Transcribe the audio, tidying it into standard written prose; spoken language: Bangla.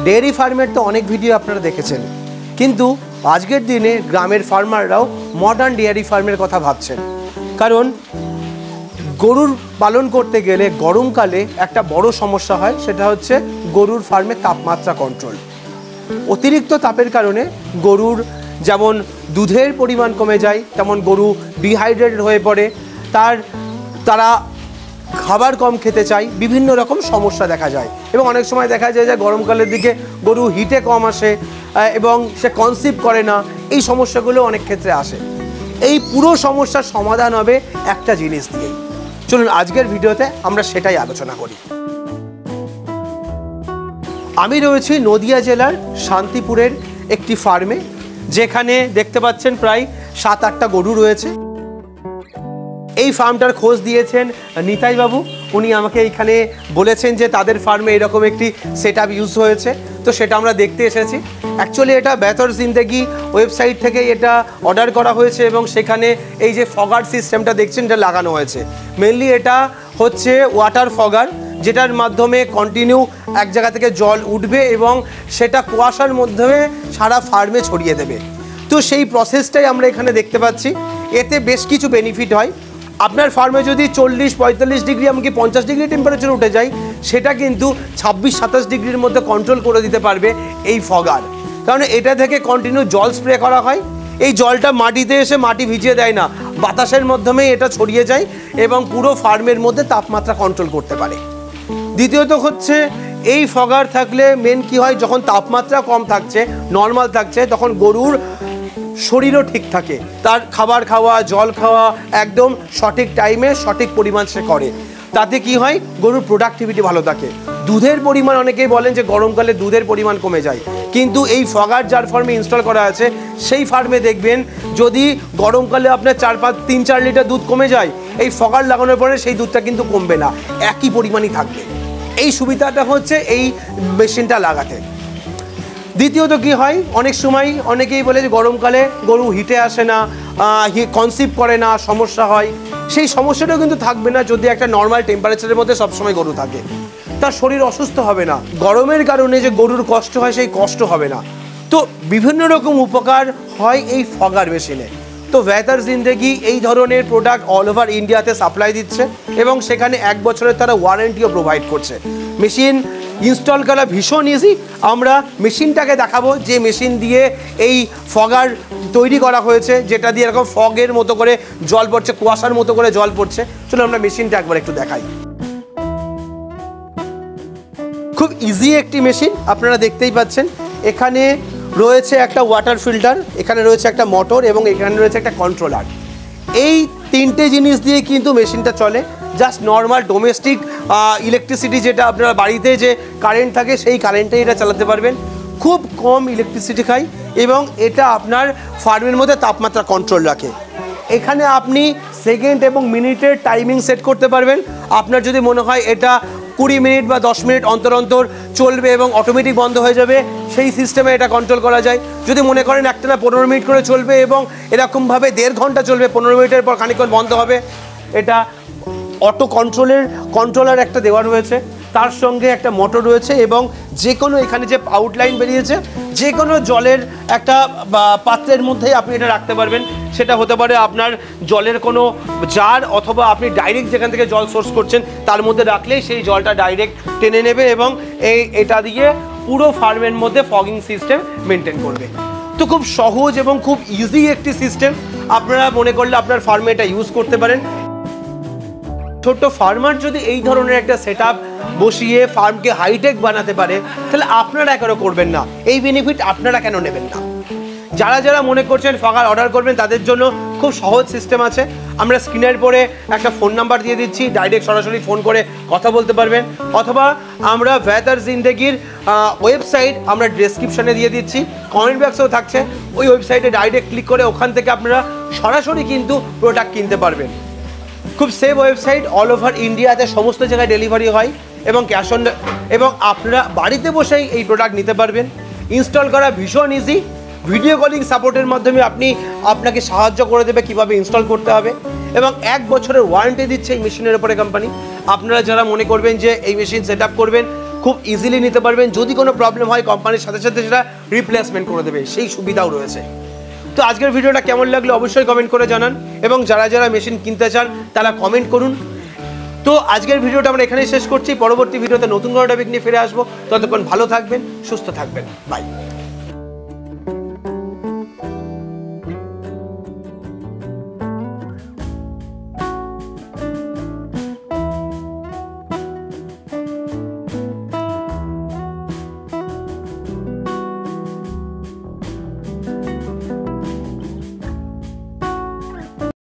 ডেয়ারি ফার্মের তো অনেক ভিডিও আপনারা দেখেছেন, কিন্তু আজকের দিনে গ্রামের ফার্মাররাও মডার্ন ডেয়ারি ফার্মের কথা ভাবছেন। কারণ গরুর পালন করতে গেলে গরমকালে একটা বড় সমস্যা হয়, সেটা হচ্ছে গরুর ফার্মে তাপমাত্রা কন্ট্রোল। অতিরিক্ত তাপের কারণে গরুর যেমন দুধের পরিমাণ কমে যায়, তেমন গরু ডিহাইড্রেটেড হয়ে পড়ে, তারা খাবার কম খেতে চায়, বিভিন্ন রকম সমস্যা দেখা যায়। এবং অনেক সময় দেখা যায় যে গরমকালের দিকে গরু হিটে কম আসে এবং সে কনসিভ করে না, এই সমস্যাগুলো অনেক ক্ষেত্রে আসে। এই পুরো সমস্যার সমাধান হবে একটা জিনিস দিয়েই। চলুন আজকের ভিডিওতে আমরা সেটাই আলোচনা করি। আমি রয়েছি নদিয়া জেলার শান্তিপুরের একটি ফার্মে, যেখানে দেখতে পাচ্ছেন প্রায় 7-8টা গরু রয়েছে। এই ফার্মটার খোঁজ দিয়েছেন নিতাই বাবু। উনি আমাকে এইখানে বলেছেন যে তাদের ফার্মে এরকম একটি সেটআপ ইউজ হয়েছে, তো সেটা আমরা দেখতে এসেছি। অ্যাকচুয়ালি এটা বেহতর জিন্দেগি ওয়েবসাইট থেকে এটা অর্ডার করা হয়েছে এবং সেখানে এই যে ফগার সিস্টেমটা দেখছেন এটা লাগানো হয়েছে। মেনলি এটা হচ্ছে ওয়াটার ফগার, যেটার মাধ্যমে কন্টিনিউ এক জায়গা থেকে জল উঠবে এবং সেটা কুয়াশার মাধ্যমে সারা ফার্মে ছড়িয়ে দেবে। তো সেই প্রসেসটাই আমরা এখানে দেখতে পাচ্ছি। এতে বেশ কিছু বেনিফিট হয়। আপনার ফার্মে যদি 40-45 ডিগ্রি এমনকি 50 ডিগ্রি টেম্পারেচার উঠে যায়, সেটা কিন্তু 26-27 ডিগ্রির মধ্যে কন্ট্রোল করে দিতে পারবে এই ফগার। কারণ এটা থেকে কন্টিনিউ জল স্প্রে করা হয়। এই জলটা মাটিতে এসে মাটি ভিজিয়ে দেয় না, বাতাসের মাধ্যমেই এটা ছড়িয়ে যায় এবং পুরো ফার্মের মধ্যে তাপমাত্রা কন্ট্রোল করতে পারে। দ্বিতীয়ত হচ্ছে এই ফগার থাকলে মেন কি হয়, যখন তাপমাত্রা কম থাকছে, নর্মাল থাকছে, তখন গরুর শরীরও ঠিক থাকে, তার খাবার খাওয়া, জল খাওয়া একদম সঠিক টাইমে সঠিক পরিমাণ সে করে। তাতে কি হয়, গরুর প্রোডাক্টিভিটি ভালো থাকে। দুধের পরিমাণ অনেকেই বলেন যে গরমকালে দুধের পরিমাণ কমে যায়, কিন্তু এই ফগার যার ফার্মে ইনস্টল করা আছে সেই ফার্মে দেখবেন যদি গরমকালে আপনার 3-4 লিটার দুধ কমে যায়, এই ফগার লাগানোর পরে সেই দুধটা কিন্তু কমবে না, একই পরিমাণই থাকবে। এই সুবিধাটা হচ্ছে এই মেশিনটা লাগাতে। দ্বিতীয়ত কি হয়, অনেক সময় অনেকেই বলে যে গরমকালে গরু হিটে আসে না, কনসিভ করে না, সমস্যা হয়। সেই সমস্যাটাও কিন্তু থাকবে না যদি একটা নর্মাল টেম্পারেচারের মধ্যে সবসময় গরু থাকে। তার শরীর অসুস্থ হবে না, গরমের কারণে যে গরুর কষ্ট হয় সেই কষ্ট হবে না। তো বিভিন্ন রকম উপকার হয় এই ফগার মেশিনে। তো বেহতর জিন্দেগি এই ধরনের প্রোডাক্ট অল ওভার ইন্ডিয়াতে সাপ্লাই দিচ্ছে এবং সেখানে 1 বছরের তারা ওয়ারেন্টিও প্রোভাইড করছে। মেশিন ইনস্টল করা ভীষণ ইজি। আমরা মেশিনটাকে দেখাবো, যে মেশিন দিয়ে এই ফগার তৈরি করা হয়েছে, যেটা দিয়ে এরকম ফগের মতো করে জল পড়ছে, কুয়াশার মতো করে জল পড়ছে। চলো আমরা মেশিনটা একবার একটু দেখাই। খুব ইজি একটি মেশিন, আপনারা দেখতেই পাচ্ছেন। এখানে রয়েছে একটা ওয়াটার ফিল্টার, এখানে রয়েছে একটা মোটর এবং এখানে রয়েছে একটা কন্ট্রোলার। এই 3টে জিনিস দিয়ে কিন্তু মেশিনটা চলে। জাস্ট নর্মাল ডোমেস্টিক ইলেকট্রিসিটি, যেটা আপনার বাড়িতে যে কারেন্ট থাকে সেই কারেন্টেই এটা চালাতে পারবেন। খুব কম ইলেকট্রিসিটি খায় এবং এটা আপনার ফার্মের মধ্যে তাপমাত্রা কন্ট্রোল রাখে। এখানে আপনি সেকেন্ড এবং মিনিটের টাইমিং সেট করতে পারবেন। আপনার যদি মনে হয় এটা 20 মিনিট বা 10 মিনিট অন্তর অন্তর চলবে এবং অটোমেটিক বন্ধ হয়ে যাবে, সেই সিস্টেমে এটা কন্ট্রোল করা যায়। যদি মনে করেন একটানা 15 মিনিট করে চলবে এবং এরকমভাবে 1.5 ঘন্টা চলবে, 15 মিনিটের পর খানিকক্ষণ বন্ধ হবে, এটা অটো কন্ট্রোলার একটা দেওয়া রয়েছে, তার সঙ্গে একটা মোটর রয়েছে এবং যে কোনো এখানে যে আউটলাইন বেরিয়েছে, যে কোনো জলের একটা পাত্রের মধ্যেই আপনি এটা রাখতে পারবেন। সেটা হতে পারে আপনার জলের কোনো জার, অথবা আপনি ডাইরেক্ট যেখান থেকে জল সোর্স করছেন তার মধ্যে রাখলেই সেই জলটা ডাইরেক্ট টেনে নেবে এবং এটা দিয়ে পুরো ফার্মের মধ্যে ফগিং সিস্টেম মেনটেন করবে। তো খুব সহজ এবং খুব ইজি একটি সিস্টেম। আপনারা মনে করলে আপনার ফার্মে এটা ইউজ করতে পারেন। ছোট্ট ফার্মার যদি এই ধরনের একটা সেটআপ বসিয়ে ফার্মকে হাইটেক বানাতে পারে, তাহলে আপনারা কেন করবেন না? এই বেনিফিট আপনারা কেন নেবেন না? যারা যারা মনে করছেন ফগার অর্ডার করবেন, তাদের জন্য খুব সহজ সিস্টেম আছে। আমরা স্ক্রিনের পরে একটা ফোন নাম্বার দিয়ে দিচ্ছি, ডাইরেক্ট সরাসরি ফোন করে কথা বলতে পারবেন, অথবা আমরা বেহতর জিন্দেগির ওয়েবসাইট আমরা ডেসক্রিপশনে দিয়ে দিচ্ছি, কমেন্ট বক্সেও থাকছে। ওই ওয়েবসাইটে ডাইরেক্ট ক্লিক করে ওখান থেকে আপনারা সরাসরি কিন্তু প্রোডাক্ট কিনতে পারবেন। খুব সেফ ওয়েবসাইট, অল ওভার ইন্ডিয়াতে সমস্ত জায়গায় ডেলিভারি হয় এবং ক্যাশ অন, এবং আপনারা বাড়িতে বসেই এই প্রোডাক্ট নিতে পারবেন। ইনস্টল করা ভীষণ ইজি। ভিডিও কলিং সাপোর্টের মাধ্যমে আপনাকে সাহায্য করে দেবে কীভাবে ইনস্টল করতে হবে, এবং 1 বছরের ওয়ারেন্টি দিচ্ছে এই মেশিনের উপরে কোম্পানি। আপনারা যারা মনে করবেন যে এই মেশিন সেট আপ করবেন, খুব ইজিলি নিতে পারবেন। যদি কোনো প্রবলেম হয় কোম্পানির সাথে সাথে সেটা রিপ্লেসমেন্ট করে দেবে, সেই সুবিধাও রয়েছে। তো আজকের ভিডিওটা কেমন লাগলো অবশ্যই কমেন্ট করে জানান, এবং যারা যারা মেশিন কিনতে চান তারা কমেন্ট করুন। তো আজকের ভিডিওটা আমরা এখানেই শেষ করছি। পরবর্তী ভিডিওতে নতুন কোনো টপিক নিয়ে ফিরে আসবো। ততক্ষণ ভালো থাকবেন, সুস্থ থাকবেন, বাই।